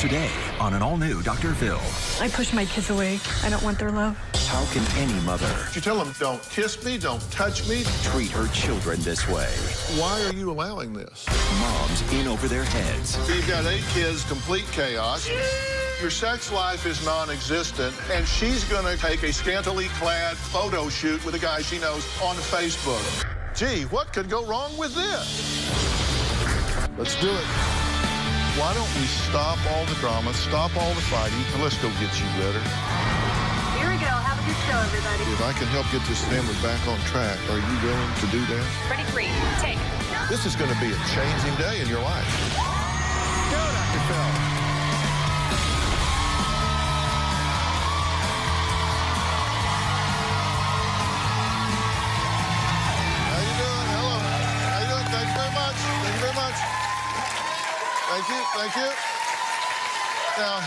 Today on an all-new Dr. Phil. I push my kids away. I don't want their love. How can any mother You tell them, don't kiss me, don't touch me. treat her children this way? Why are you allowing this? Moms in over their heads. So you've got 8 kids, complete chaos. Your sex life is non-existent, and she's going to take a scantily clad photo shoot with a guy she knows on Facebook. Gee, what could go wrong with this? Let's do it. Why don't we stop all the drama, stop all the fighting, and let's go get you better. Here we go. Have a good show, everybody. If I can help get this family back on track, are you willing to do that? Ready, 3, take. This is going to be a changing day in your life. Go, Dr. Phil. How you doing? Hello. How you doing? Thank you very much. Thank you very much. Thank you. Thank you. Now,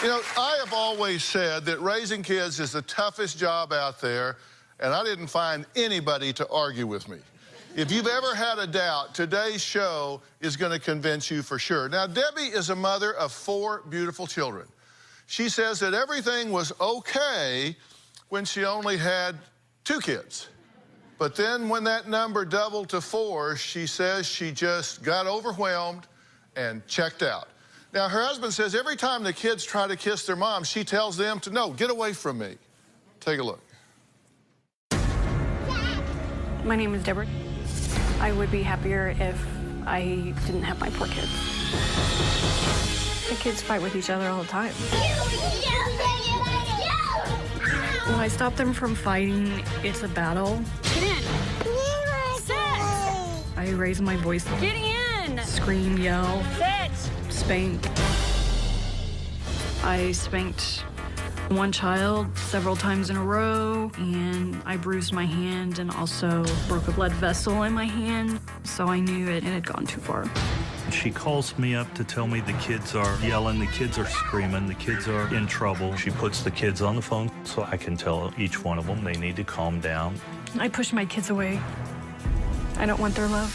you know, I have always said that raising kids is the toughest job out there, and I didn't find anybody to argue with me. If you've ever had a doubt, today's show is going to convince you for sure. Now, Debbie is a mother of 4 beautiful children. She says that everything was okay when she only had 2 kids. But then when that number doubled to 4, she says she just got overwhelmed and checked out. Now, her husband says every time the kids try to kiss their mom, she tells them to, no, get away from me. Take a look. My name is Deborah. I would be happier if I didn't have my poor kids. The kids fight with each other all the time. When I stop them from fighting, it's a battle. Get in. Sit. I raise my voice, Get in. scream, yell, Sit. spank. I spanked one child several times in a row, and I bruised my hand and also broke a blood vessel in my hand, so I knew it had gone too far. She calls me up to tell me the kids are yelling, the kids are screaming, the kids are in trouble. She puts the kids on the phone so I can tell each one of them they need to calm down. I push my kids away. I don't want their love.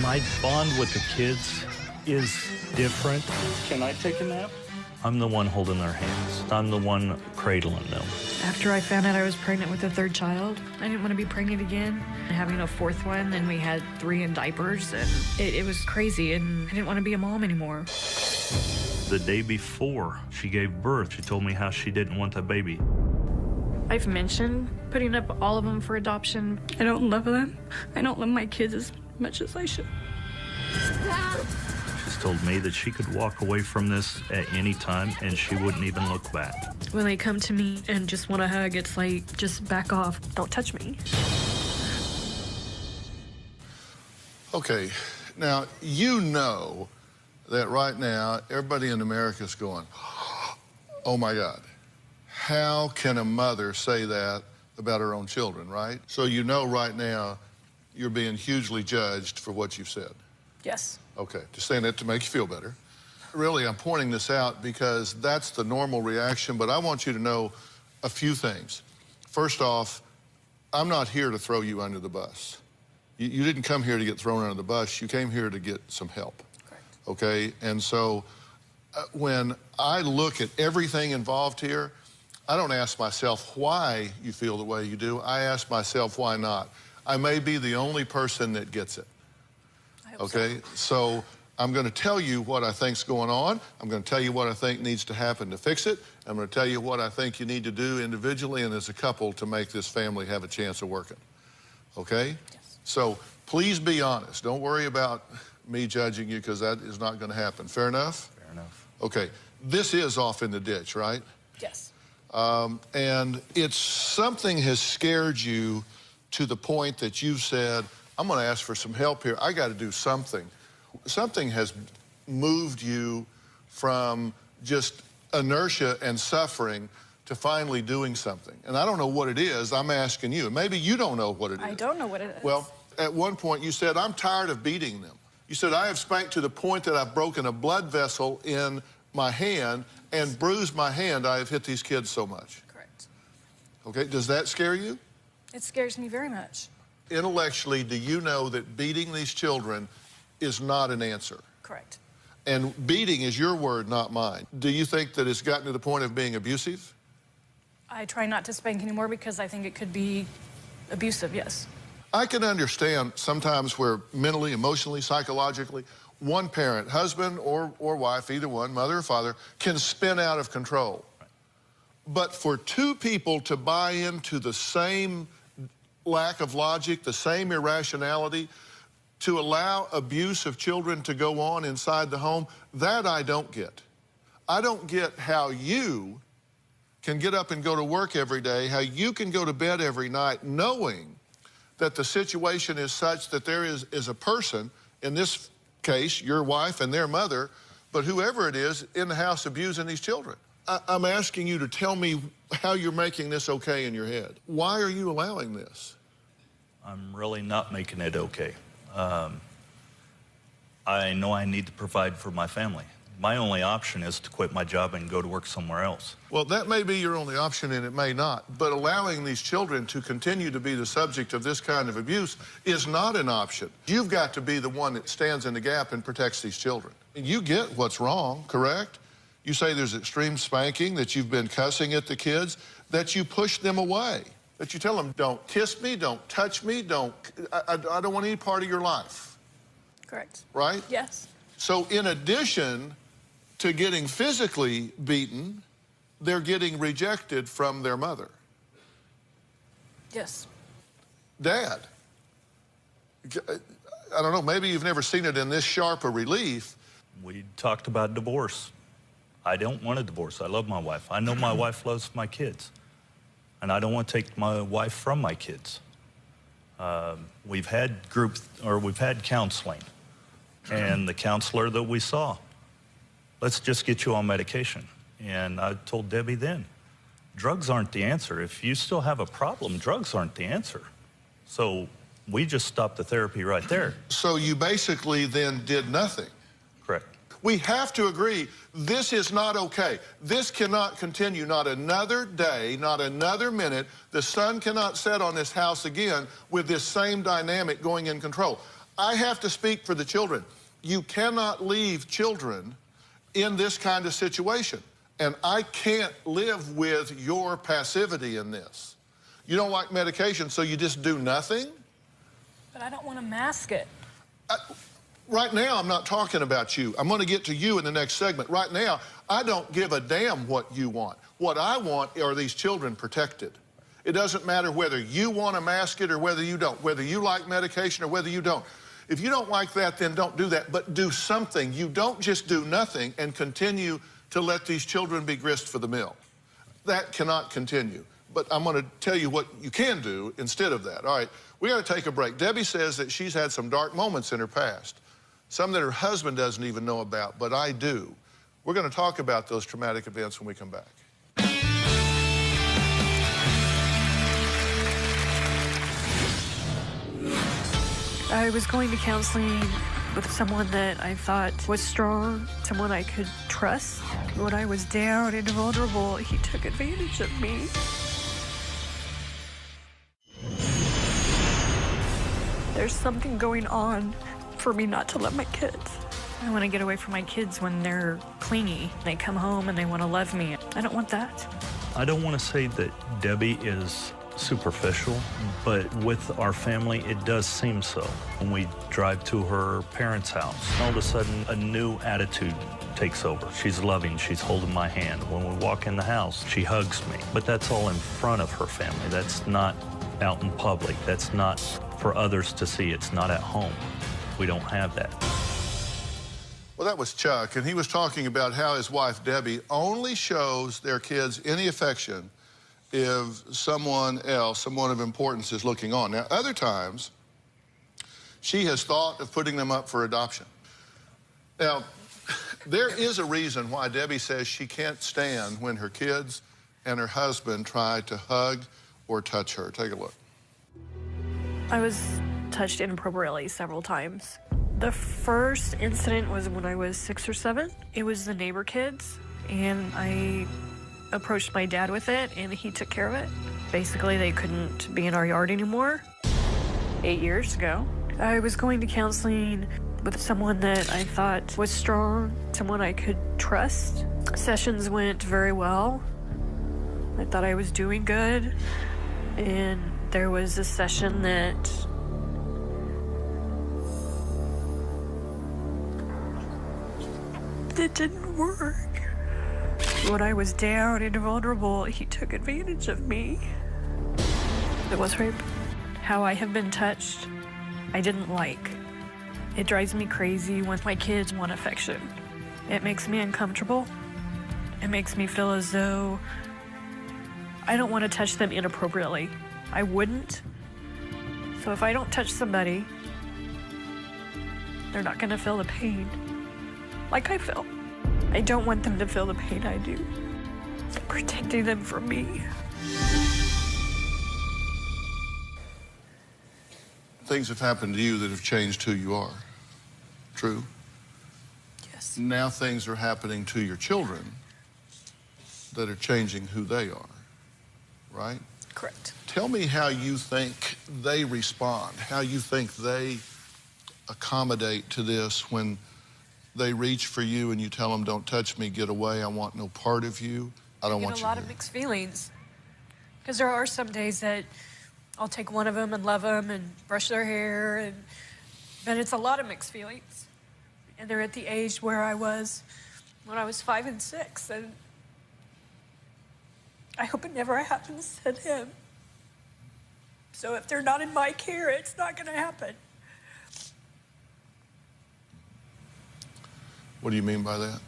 My bond with the kids is different. Can I take a nap? I'm the one holding their hands. I'm the one cradling them. After I found out I was pregnant with a 3rd child, I didn't want to be pregnant again. Having a 4th one, and we had 3 in diapers, and it was crazy, and I didn't want to be a mom anymore. The day before she gave birth, she told me how she didn't want the baby. I've mentioned putting up all of them for adoption. I don't love them. I don't love my kids as much as I should. She's told me that she could walk away from this at any time and she wouldn't even look back. When they come to me and just want a hug, it's like, just back off. Don't touch me. Okay, now, you know that right now, everybody in America is going, oh my God, how can a mother say that about her own children, right? So you know right now you're being hugely judged for what you've said. Yes. Okay, just saying that to make you feel better. Really, I'm pointing this out because that's the normal reaction, but I want you to know a few things. First off, I'm not here to throw you under the bus. You didn't come here to get thrown under the bus. You came here to get some help. Correct. Okay? And so when I look at everything involved here, I don't ask myself why you feel the way you do. I ask myself why not. I may be the only person that gets it. Okay, so I'm going to tell you what I think's going on. I'm going to tell you what I think needs to happen to fix it. I'm going to tell you what I think you need to do individually and as a couple to make this family have a chance of working. Okay? Yes. So please be honest. Don't worry about me judging you because that is not going to happen. Fair enough? Fair enough. Okay. This is off in the ditch, right? Yes. And it's something has scared you to the point that you've said, I'm going to ask for some help here. I got to do something. Something has moved you from just inertia and suffering to finally doing something. And I don't know what it is. I'm asking you. Maybe you don't know what it is. I don't know what it is. Well, at one point you said, I'm tired of beating them. You said, I have spanked to the point that I've broken a blood vessel in my hand and bruised my hand. I have hit these kids so much. Correct. Okay, does that scare you? It scares me very much. Intellectually, do you know that beating these children is not an answer? Correct. And beating is your word, not mine. Do you think that it's gotten to the point of being abusive? I try not to spank anymore because I think it could be abusive, yes. I can understand sometimes where mentally, emotionally, psychologically, one parent, husband or wife, either one, mother or father, can spin out of control. But for two people to buy into the same lack of logic, the same irrationality, to allow abuse of children to go on inside the home, that I don't get. I don't get how you can get up and go to work every day, how you can go to bed every night knowing that the situation is such that there is a person, in this case, your wife and their mother, but whoever it is, in the house abusing these children. I'm asking you to tell me how you're making this okay in your head. Why are you allowing this? I'm really not making it okay. I know I need to provide for my family. My only option is to quit my job and go to work somewhere else. Well, that may be your only option and it may not, but allowing these children to continue to be the subject of this kind of abuse is not an option. You've got to be the one that stands in the gap and protects these children. You get what's wrong, correct? You say there's extreme spanking, that you've been cussing at the kids, that you push them away, that you tell them, don't kiss me, don't touch me, I don't want any part of your life. Correct. Right? Yes. So in addition to getting physically beaten, they're getting rejected from their mother. Yes. Dad, I don't know, maybe you've never seen it in this sharp a relief. We talked about divorce. I don't want a divorce. I love my wife. I know my wife loves my kids. And I don't want to take my wife from my kids. We've had counseling. And the counselor that we saw, let's just get you on medication. And I told Debbie then, drugs aren't the answer. If you still have a problem, drugs aren't the answer. So we just stopped the therapy right there. So you basically then did nothing. Correct. We have to agree, this is not okay. This cannot continue, not another day, not another minute. The sun cannot set on this house again with this same dynamic going in control. I have to speak for the children. You cannot leave children in this kind of situation. And I can't live with your passivity in this. You don't like medication, so you just do nothing? But I don't want to mask it. Right now, I'm not talking about you. I'm going to get to you in the next segment. Right now, I don't give a damn what you want. What I want are these children protected. It doesn't matter whether you want to mask it or whether you don't, whether you like medication or whether you don't. If you don't like that, then don't do that, but do something. You don't just do nothing and continue to let these children be grist for the mill. That cannot continue. But I'm going to tell you what you can do instead of that. All right, we got to take a break. Debbie says that she's had some dark moments in her past, some that her husband doesn't even know about, but I do. We're going to talk about those traumatic events when we come back. I was going to counseling with someone that I thought was strong, someone I could trust. When I was down and vulnerable, he took advantage of me. There's something going on for me not to love my kids. I want to get away from my kids when they're clingy. They come home and they want to love me. I don't want that. I don't want to say that Debbie is superficial, but with our family, it does seem so. When we drive to her parents' house, all of a sudden, a new attitude takes over. She's loving, she's holding my hand. When we walk in the house, she hugs me. But that's all in front of her family. That's not out in public. That's not for others to see. It's not at home. We don't have that. Well, that was Chuck, and he was talking about how his wife, Debbie, only shows their kids any affection if someone else, someone of importance, is looking on. Now, other times, she has thought of putting them up for adoption. Now, there is a reason why Debbie says she can't stand when her kids and her husband try to hug or touch her. Take a look. I was touched inappropriately several times. The first incident was when I was 6 or 7. It was the neighbor kids, and I approached my dad with it, and he took care of it. Basically, they couldn't be in our yard anymore. 8 years ago, I was going to counseling with someone that I thought was strong, someone I could trust. Sessions went very well. I thought I was doing good. And there was a session that didn't work. When I was down and vulnerable, he took advantage of me. It was rape. How I have been touched, I didn't like. It drives me crazy when my kids want affection. It makes me uncomfortable. It makes me feel as though I don't want to touch them inappropriately. I wouldn't. So if I don't touch somebody, they're not going to feel the pain like I feel. I don't want them to feel the pain I do. I'm protecting them from me. Things have happened to you that have changed who you are. True? Yes. Now things are happening to your children that are changing who they are, right? Correct. Tell me how you think they respond, how you think they accommodate to this when they reach for you and you tell them, don't touch me, get away, I want no part of you, I don't want you I get a lot here. of mixed feelings. Because there are some days that I'll take one of them and love them and brush their hair, but it's a lot of mixed feelings. And they're at the age where I was when I was 5 and 6, and I hope it never happens to them. So if they're not in my care, it's not going to happen. What do you mean by that?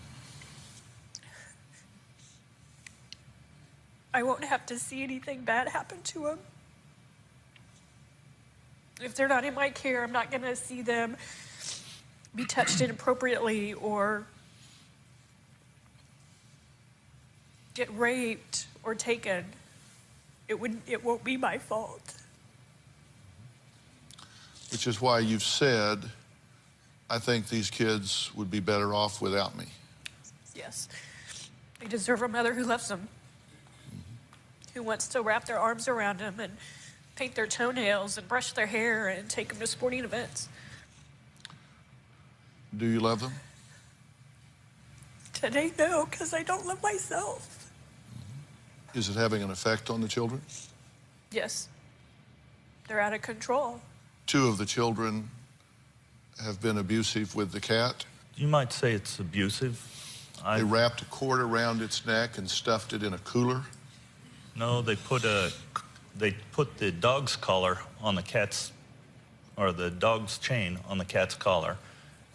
I won't have to see anything bad happen to them. If they're not in my care, I'm not going to see them be touched inappropriately or get raped or taken. It won't be my fault. Which is why you've said, I think these kids would be better off without me. Yes. They deserve a mother who loves them, who wants to wrap their arms around them and paint their toenails and brush their hair and take them to sporting events. Do you love them? Today, no, because I don't love myself. Is it having an effect on the children? Yes. They're out of control. 2 of the children have been abusive with the cat. You might say it's abusive. They wrapped a cord around its neck and stuffed it in a cooler. No, they put the dog's collar on the cat's, or the dog's chain on the cat's collar.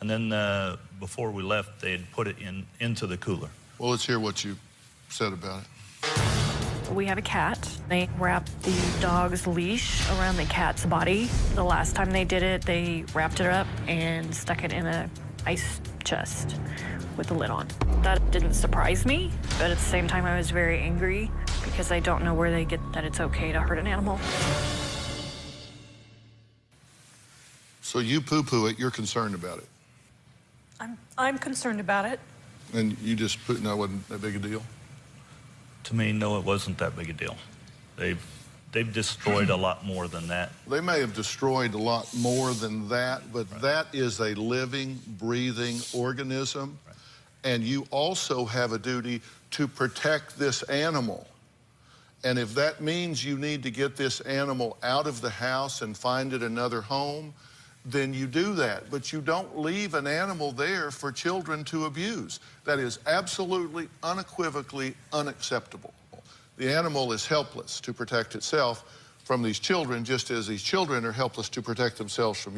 And then before we left, they had put it into the cooler. Well, let's hear what you said about it. We have a cat. They wrapped the dog's leash around the cat's body. The last time they did it, they wrapped it up and stuck it in an ice chest with the lid on. That didn't surprise me, but at the same time, I was very angry because I don't know where they get that it's okay to hurt an animal. So you poo-poo it, you're concerned about it. I'm concerned about it. And you just put, no, it wasn't that big a deal? To me, no, it wasn't that big a deal. They've destroyed a lot more than that. They may have destroyed a lot more than that, but that is a living, breathing organism. Right. And you also have a duty to protect this animal. And if that means you need to get this animal out of the house and find it another home, then you do that. But you don't leave an animal there for children to abuse. That is absolutely, unequivocally unacceptable. The animal is helpless to protect itself from these children, just as these children are helpless to protect themselves from